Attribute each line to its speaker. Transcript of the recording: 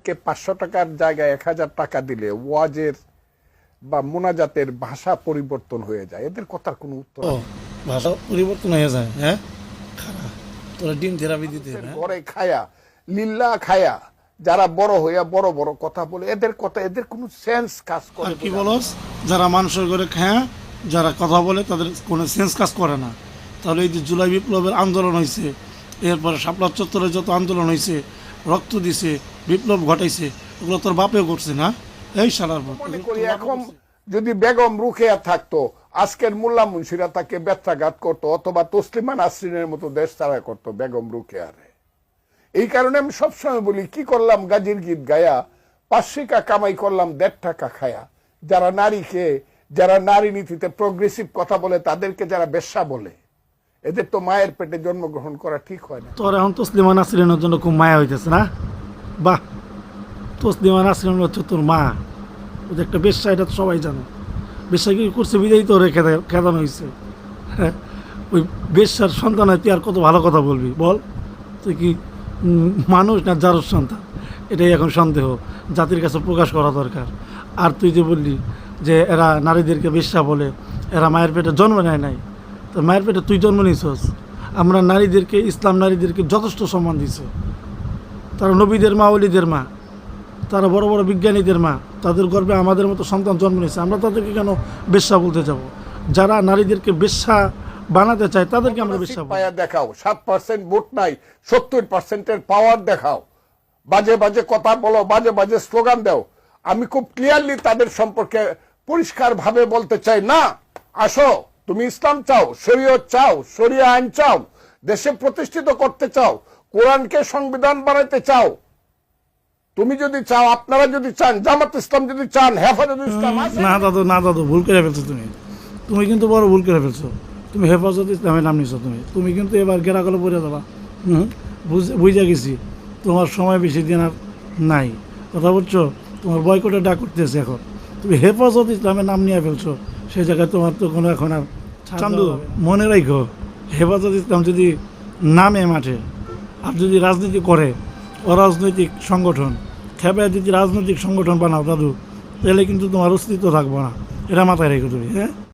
Speaker 1: কে 500 টাকার জায়গায় 1000 টাকা দিলে ওয়াজের বা মোনাজাতের ভাষা পরিবর্তন হয়ে যায়, এদের কথার কোনো উত্তর
Speaker 2: ও ভাষা পরিবর্তন হয়ে যায়। হ্যাঁ, খারাপ তোরা ডিম থেরাপি দিতে হবে।
Speaker 1: ঘরে খায়া লিল্লা খায়া যারা বড় হইয়া বড় বড় কথা বলে, এদের কথা এদের কোনো সেন্স কাজ করে
Speaker 2: আর কি বলস, যারা মানুষের ঘরে খায়, যারা কথা বলে তাদের কোনো সেন্স কাজ করে না। তাহলে এই যে জুলাই বিপ্লবের আন্দোলন হয়েছে, এরপরে শাপলা চত্বরে যত আন্দোলন হয়েছে, রক্ত দিছে, বিপ্লব ঘটাইছে, ওগুলো তোর বাপেও করছে না? এই শালার বাপ।
Speaker 1: মনে করি এখন যদি বেগম রুকেয়া থাকতো, আজকের মোল্লা মুন্সিরা তাকে ব্যথাঘাত করতো, অথবা তসলিমা নাসরিনের মতো দেশ তারা করতো বেগম রুকেয়ারে। এই কারণে আমি সবসময় বলি, কি করলাম গাজীর গীত গায়া, 5 টাকা কামাই করলাম 1.5 টাকা খায়া। যারা নারী নীতিতে প্রোগ্রেসিভ কথা বলে, তাদেরকে যারা বেশ্যা বলে, এদের তো মায়ের পেটে জন্মগ্রহণ করা ঠিক হয় না।
Speaker 2: তোর এখন তসলিমা নাসরিনের জন্য খুব মায়া হইতেছে না? বাহ, তসলিমা নাসরিন হচ্ছে তোর মা। ওদের একটা বেশ্যা, এটা তো সবাই জানে। বেশ্যা কি করছে বিদায়ী তো রেখে খেদানো হয়েছে। হ্যাঁ, ওই বেশ্যার সন্তান হয়, তুই আর কত ভালো কথা বলবি বল? তুই কি মানুষ না যারোর সন্তান? এটাই এখন সন্দেহ, জাতির কাছে প্রকাশ করা দরকার। আর তুই যে বললি যে এরা নারীদেরকে বেশ্যা বলে, এরা মায়ের পেটে জন্ম নেয় নাই, তো মায়ের পেটে তুই জন্ম নিয়েছস। আমরা নারীদেরকে, ইসলাম নারীদেরকে যথেষ্ট সম্মান দিছে। তারা নবীদের মা, ওলিদের মা, তারা বড় বড় বিজ্ঞানীদের মা, তাদের গর্ভে আমাদের মতো সন্তান জন্ম নিয়েছে। আমরা তাদেরকে কেন বেশ্যা বলতে যাব? যারা নারীদেরকে বেশ্যা বানাতে চায় তাদেরকে আমরা বেশ্যা বলি।
Speaker 1: দেখাও 7% ভোট নাই, 70%-এর পাওয়ার দেখাও, বাজে বাজে কথা বলো, বাজে বাজে স্লোগান দাও। আমি খুব ক্লিয়ারলি তাদের সম্পর্কে পরিষ্কার ভাবে বলতে চাই, না, আসো, তুমি ইসলাম চাও, শরীয়ত চাও, শরিয়া আইন চাও, দেশে প্রতিষ্ঠিত করতে চাও, কোরআনকে সংবিধান বানাইতে চাও, তুমি যদি চাও, আপনারা যদি চান, জামাত ইসলাম যদি চান, হেফাজত ইসলাম আছে।
Speaker 2: না দাদু ভুল করে ফেলছো তুমি কিন্তু বড় ভুল করে ফেলছো। তুমি হেফাজত ইসলামের নাম নিছো, তুমি কিন্তু এবার গেরাগলে পড়ে যাবা। বুঝে গেছি, তোমার সময় বেশি দিন আর নাই। কথা বলছো, তোমার বয়কটের ডাক করতেছে এখন। তুমি হেফাজত ইসলামের নাম নিয়ে ফেলছো, সেই জায়গায় তোমার তো কোনো এখন আর চান্দু। মনে রাখো, হেফাজত ইসলাম যদি নামে মাঠে, আর যদি রাজনীতি করে, অরাজনৈতিক সংগঠন, খেপায় যদি রাজনৈতিক সংগঠন বানাও দাদু, তাহলে কিন্তু তোমার অস্তিত্ব থাকবো না। এটা মাথায় রেখো তুমি। হ্যাঁ।